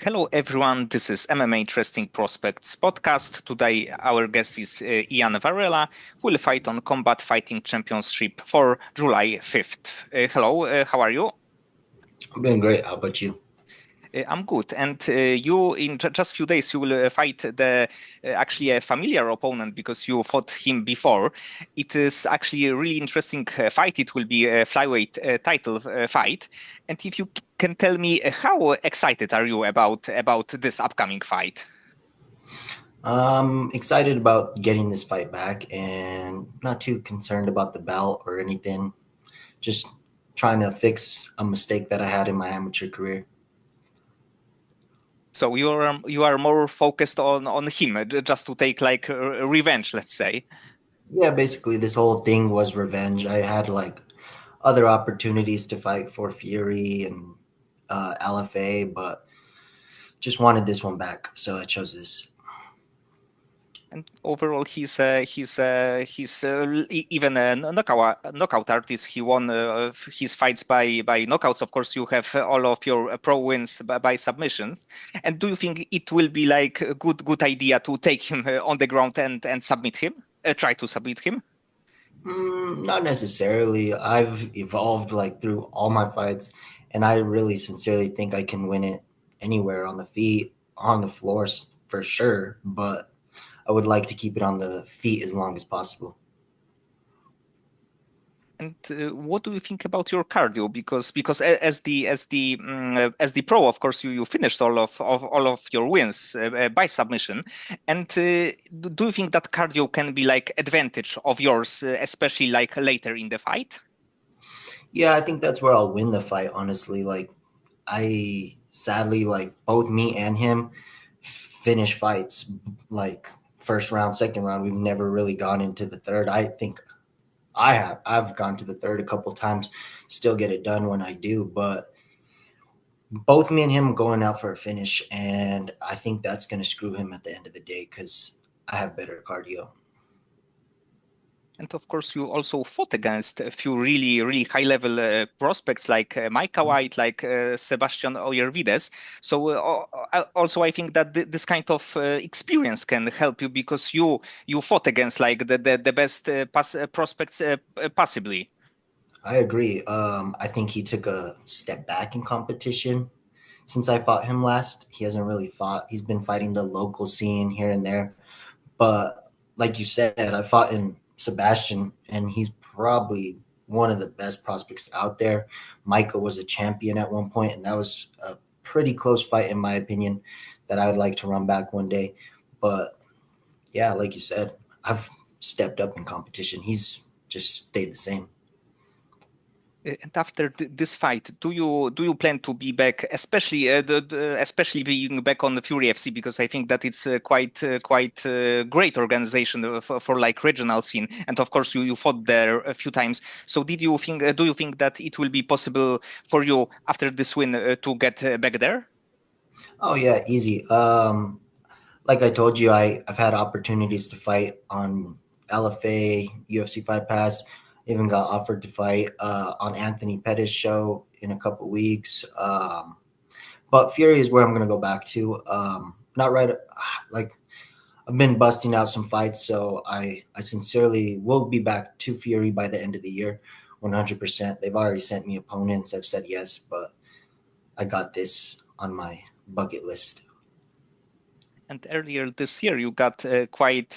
Hello, everyone. This is MMA Interesting Prospects podcast. Today, our guest is Iyean Varela, who will fight on Combat Fighting Championship for July 5th. Hello, how are you? I'm doing great. How about you? I'm good. And you, in just few days, you will fight the actually a familiar opponent because you fought him before. It is actually a really interesting fight. It will be a flyweight title fight. And if you can tell me how excited are you about this upcoming fight? Excited about getting this fight back and not too concerned about the belt or anything. Just trying to fix a mistake that I had in my amateur career. So you are more focused on him, just to take like revenge, let's say. Yeah, basically, this whole thing was revenge. I had like other opportunities to fight for Fury and LFA, but just wanted this one back, so I chose this. And overall, he's even a knockout artist. He won his fights by knockouts. Of course, you have all of your pro wins by submissions. And do you think it will be like a good idea to take him on the ground and submit him? Try to submit him? Not necessarily. I've evolved like through all my fights, and I really sincerely think I can win it anywhere on the feet, on the floors for sure. But I would like to keep it on the feet as long as possible. And what do you think about your cardio? Because as the pro, of course, you finished all of your wins by submission. And do you think that cardio can be like advantage of yours, especially like later in the fight? Yeah, I think that's where I'll win the fight. Honestly, like I sadly like both me and him finish fights like first round, second round. We've never really gone into the third. I think I have. I've gone to the third a couple times, still get it done when I do, but both me and him going out for a finish, and I think that's going to screw him at the end of the day because I have better cardio. And of course, you also fought against a few really high level prospects like Micah White, like Sebastian Oyervides. So also, I think that this kind of experience can help you because you fought against like the best prospects possibly. I agree. I think he took a step back in competition since I fought him last. He hasn't really fought. He's been fighting the local scene here and there, but like you said, I fought in Sebastian, and he's probably one of the best prospects out there. Micah was a champion at one point, and that was a pretty close fight, in my opinion, that I would like to run back one day. But yeah, like you said, I've stepped up in competition. He's just stayed the same. And after this fight, do you plan to be back, especially especially being back on the Fury FC because I think that it's quite great organization for like regional scene, and of course you fought there a few times. So do you think that it will be possible for you after this win to get back there? Oh yeah, easy. Like I told you, I've had opportunities to fight on LFA, UFC Fight Pass. Even got offered to fight on Anthony Pettis' show in a couple weeks. But Fury is where I'm gonna go back to. Not right, like I've been busting out some fights, so I sincerely will be back to Fury by the end of the year, 100%. They've already sent me opponents. I've said yes, but I got this on my bucket list. And earlier this year, you got quite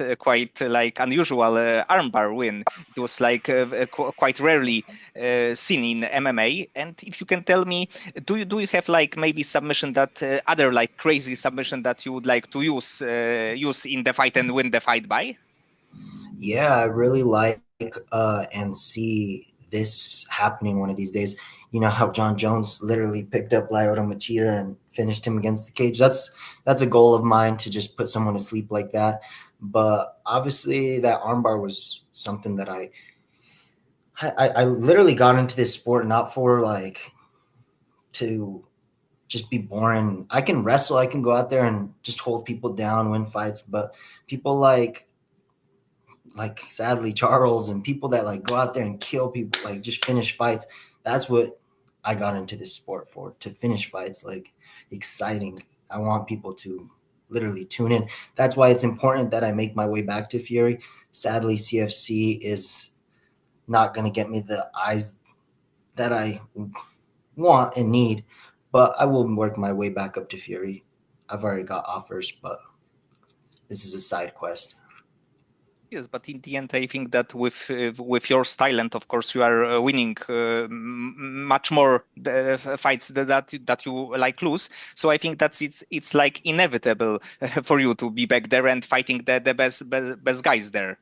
like unusual armbar win. It was like quite rarely seen in MMA. And if you can tell me, do you have like maybe submission that other like crazy submission that you would like to use in the fight and win the fight by? Yeah, I really like and see this happening one of these days. You know how John Jones literally picked up Lyoto Machida and finished him against the cage. That's a goal of mine to just put someone to sleep like that. But obviously, that armbar was something that I literally got into this sport not for like to just be boring. I can wrestle. I can go out there and just hold people down, win fights. But people like sadly Charles and people that like go out there and kill people, like just finish fights. That's what I got into this sport for, to finish fights, like exciting. I want people to literally tune in. That's why it's important that I make my way back to Fury. Sadly, CFC is not going to get me the eyes that I want and need, but I will work my way back up to Fury. I've already got offers, but this is a side quest. Yes, but in the end, I think that with your style, and of course, you are winning much more fights that you like lose. So I think that it's like inevitable for you to be back there and fighting the best guys there.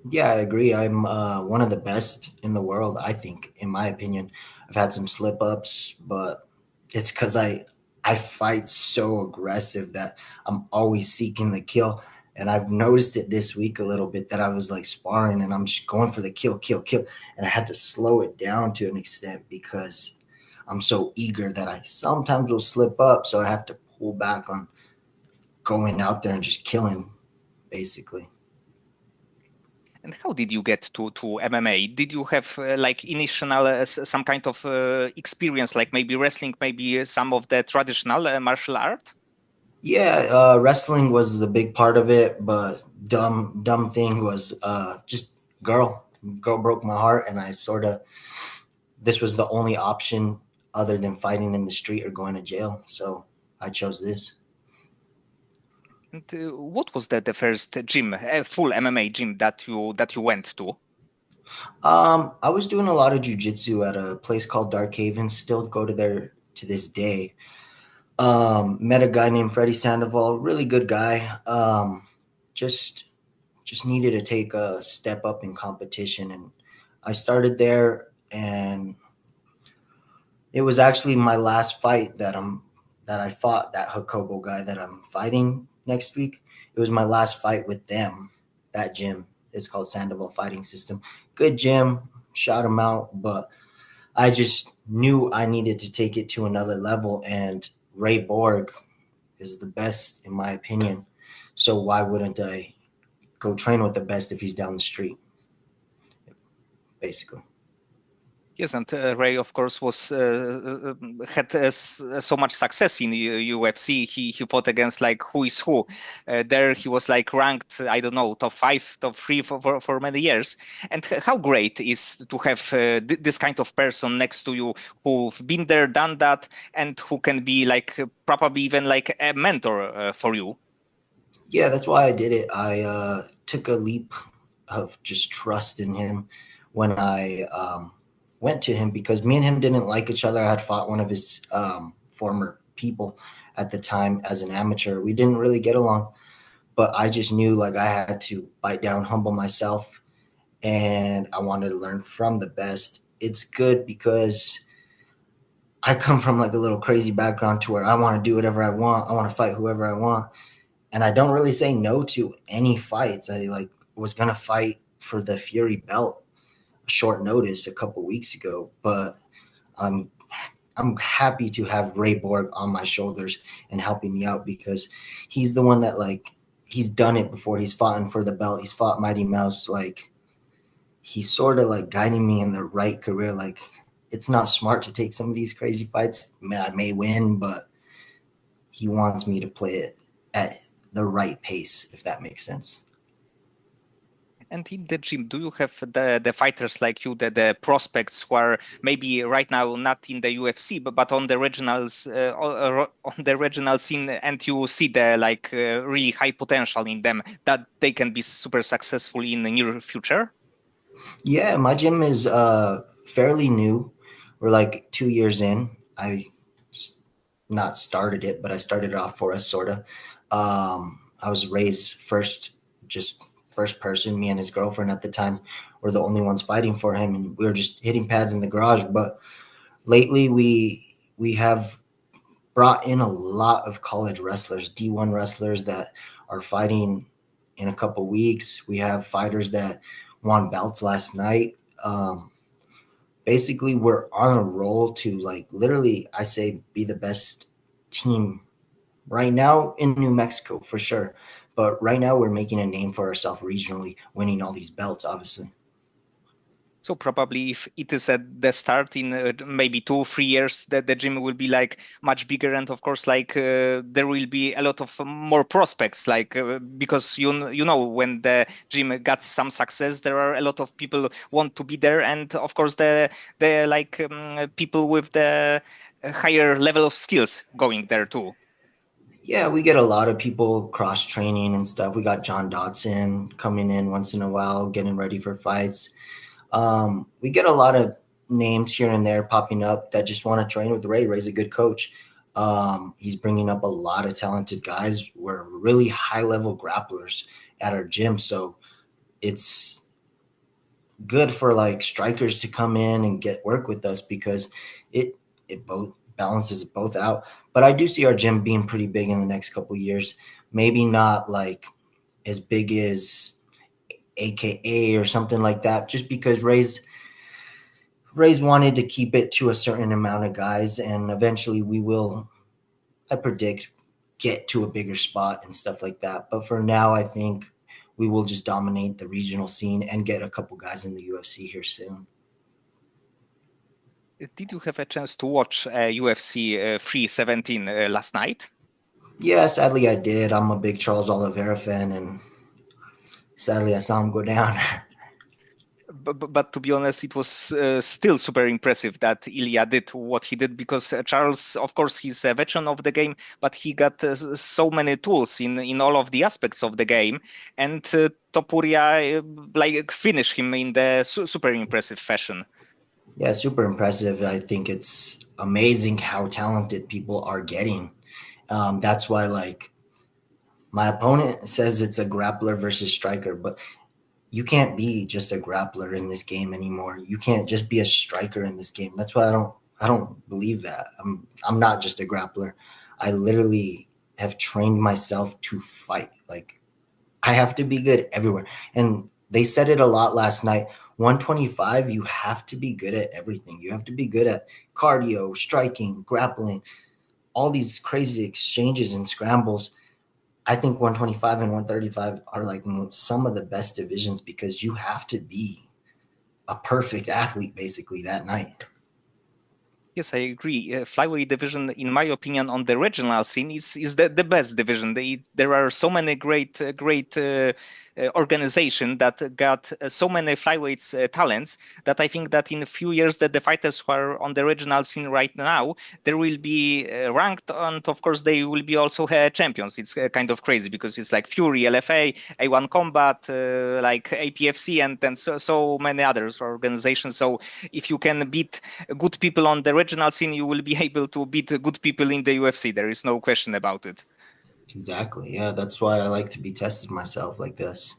Yeah, I agree. I'm one of the best in the world, I think, in my opinion. I've had some slip ups, but it's because I fight so aggressive that I'm always seeking the kill. And I've noticed it this week a little bit that I was like sparring and I'm just going for the kill, kill, kill. And I had to slow it down to an extent because I'm so eager that I sometimes will slip up. So I have to pull back on going out there and just killing, basically. And how did you get to MMA? Did you have like initial some kind of experience, like maybe wrestling, maybe some of the traditional martial art? Yeah, wrestling was the big part of it, but dumb thing was just girl. Girl broke my heart, and I sort of this was the only option other than fighting in the street or going to jail. So I chose this. And what was the first gym, full MMA gym that you went to? I was doing a lot of jujitsu at a place called Dark Haven. Still go to there to this day. Met a guy named Freddie Sandoval, really good guy. Just just needed to take a step up in competition, and I started there. And it was actually my last fight that I fought that Jacobo guy that I'm fighting next week. It was my last fight with them. That gym is called Sandoval Fighting System. Good gym, shot him out, but I just knew I needed to take it to another level. And Ray Borg is the best in my opinion. So why wouldn't I go train with the best if he's down the street, basically? Yes, and Ray, of course, was had so much success in UFC. He fought against like who is who. There he was like ranked, I don't know, top five, top three for many years. And how great is to have this kind of person next to you who've been there, done that, and who can be like probably even like a mentor for you. Yeah, that's why I did it. I took a leap of just trust in him when I went to him because me and him didn't like each other. I had fought one of his former people at the time as an amateur. We didn't really get along, but I just knew like I had to bite down, humble myself, and I wanted to learn from the best. It's good because I come from like a little crazy background to where I want to do whatever I want. I want to fight whoever I want. And I don't really say no to any fights. I like was gonna fight for the Fury belt short notice a couple weeks ago, but I'm I'm happy to have Ray Borg on my shoulders and helping me out because he's the one that like he's done it before. He's fought for the belt. He's fought Mighty Mouse. Like he's sort of like guiding me in the right career. Like it's not smart to take some of these crazy fights. I may win, but he wants me to play it at the right pace, if that makes sense. And in the gym, do you have the fighters like you, the prospects who are maybe right now not in the UFC, but on the regionals, on the regional scene, and you see the like really high potential in them that they can be super successful in the near future? Yeah, my gym is fairly new. We're like 2 years in. Not started it, but I started it off for us, sort of. I was raised first, just first person. Me and his girlfriend at the time were the only ones fighting for him, and we were just hitting pads in the garage. But lately, we have brought in a lot of college wrestlers, D1 wrestlers that are fighting in a couple weeks. We have fighters that won belts last night. Basically, we're on a roll to like literally, I say, be the best team right now in New Mexico for sure. But right now, we're making a name for ourselves regionally, winning all these belts, obviously. So probably if it is at the start in maybe 2 3 years, that the gym will be like much bigger, and of course like there will be a lot of more prospects, like because you know when the gym got some success, there are a lot of people want to be there, and of course the like people with the higher level of skills going there too. Yeah, we get a lot of people cross training and stuff. We got John Dotson coming in once in a while, getting ready for fights. We get a lot of names here and there popping up that just want to train with Ray. Ray's a good coach. He's bringing up a lot of talented guys. We're really high level grapplers at our gym, so it's good for like strikers to come in and get work with us because it both balances both out. But I do see our gym being pretty big in the next couple of years. Maybe not like as big as AKA or something like that, just because Ray's wanted to keep it to a certain amount of guys, and eventually we will, I predict, get to a bigger spot and stuff like that. But for now, I think we will just dominate the regional scene and get a couple guys in the UFC here soon. Did you have a chance to watch UFC 317 last night? Yeah, sadly I did. I'm a big Charles Oliveira fan, and sadly I saw him go down. But to be honest, it was still super impressive that Ilya did what he did, because Charles, of course, he's a veteran of the game, but he got so many tools in all of the aspects of the game, and Topuria like finished him in the super impressive fashion. Yeah, super impressive. I think it's amazing how talented people are getting. That's why, like, my opponent says it's a grappler versus striker, but you can't be just a grappler in this game anymore. You can't just be a striker in this game. That's why I don't believe that. I'm not just a grappler. I literally have trained myself to fight. Like, I have to be good everywhere. And they said it a lot last night. 125, you have to be good at everything. You have to be good at cardio, striking, grappling, all these crazy exchanges and scrambles. I think 125 and 135 are like some of the best divisions because you have to be a perfect athlete basically that night. Yes, I agree. Flyweight division, in my opinion, on the regional scene is the best division. There are so many great organization that got so many flyweights talents, that I think that in a few years that the fighters who are on the regional scene right now, there will be ranked, and of course they will be also champions. It's kind of crazy because it's like Fury, LFA, A1 Combat, like APFC, and then so many others organizations. So if you can beat good people on the regional scene, you will be able to beat good people in the UFC. There is no question about it. Exactly. Yeah, that's why I like to be tested myself like this.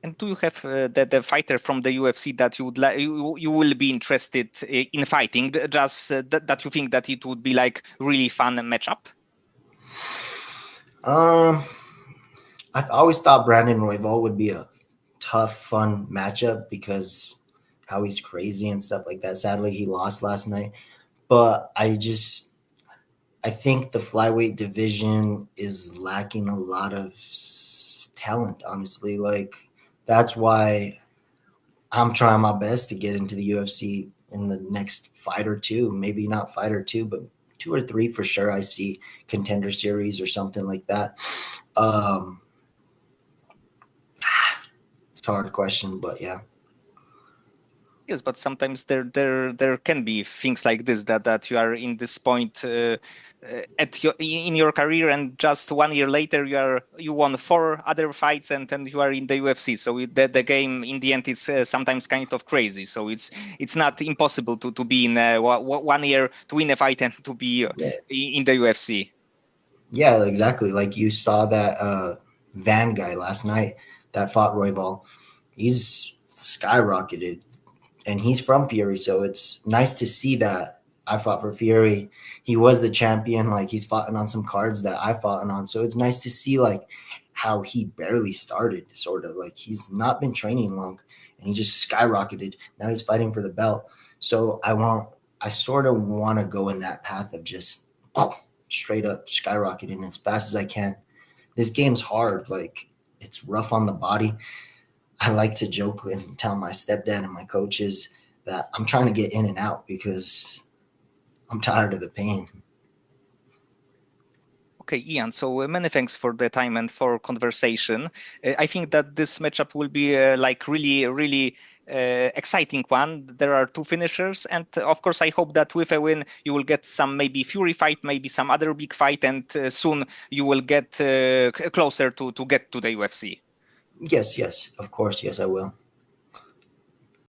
And do you have the fighter from the UFC that you would like, you will be interested in fighting? Just that you think that it would be like really fun matchup? Um, I've always thought Brandon Royval would be a tough, fun matchup because how he's crazy and stuff like that. Sadly, he lost last night, but I think the flyweight division is lacking a lot of talent. Honestly, like that's why I'm trying my best to get into the UFC in the next fight or two. Maybe not fight or two, but two or three for sure. I see contender series or something like that. Um, it's a hard question, but yeah. Yes, but sometimes there can be things like this, that you are in this point at your in your career, and just 1 year later you won four other fights, and then you are in the UFC. So the game in the end is sometimes kind of crazy. So it's not impossible to be in 1 year to win a fight and to be Yeah, in the UFC. yeah, exactly. Like you saw that Van guy last night that fought Royval. He's skyrocketed and he's from Fury, so it's nice to see that I fought for Fury. He was the champion, like he's fought on some cards that I fought on. So it's nice to see like how he barely started, sort of like he's not been training long and he just skyrocketed. Now he's fighting for the belt. So I sort of want to go in that path of just straight up skyrocketing as fast as I can. This game's hard, like it's rough on the body. I like to joke and tell my stepdad and my coaches that I'm trying to get in and out because I'm tired of the pain. Okay, Ian, so many thanks for the time and for conversation. I think that this matchup will be like really exciting one. There are two finishers, and of course, I hope that with a win, you will get some maybe Fury fight, maybe some other big fight, and soon you will get closer to get to the UFC. Yes, yes, of course, yes, I will.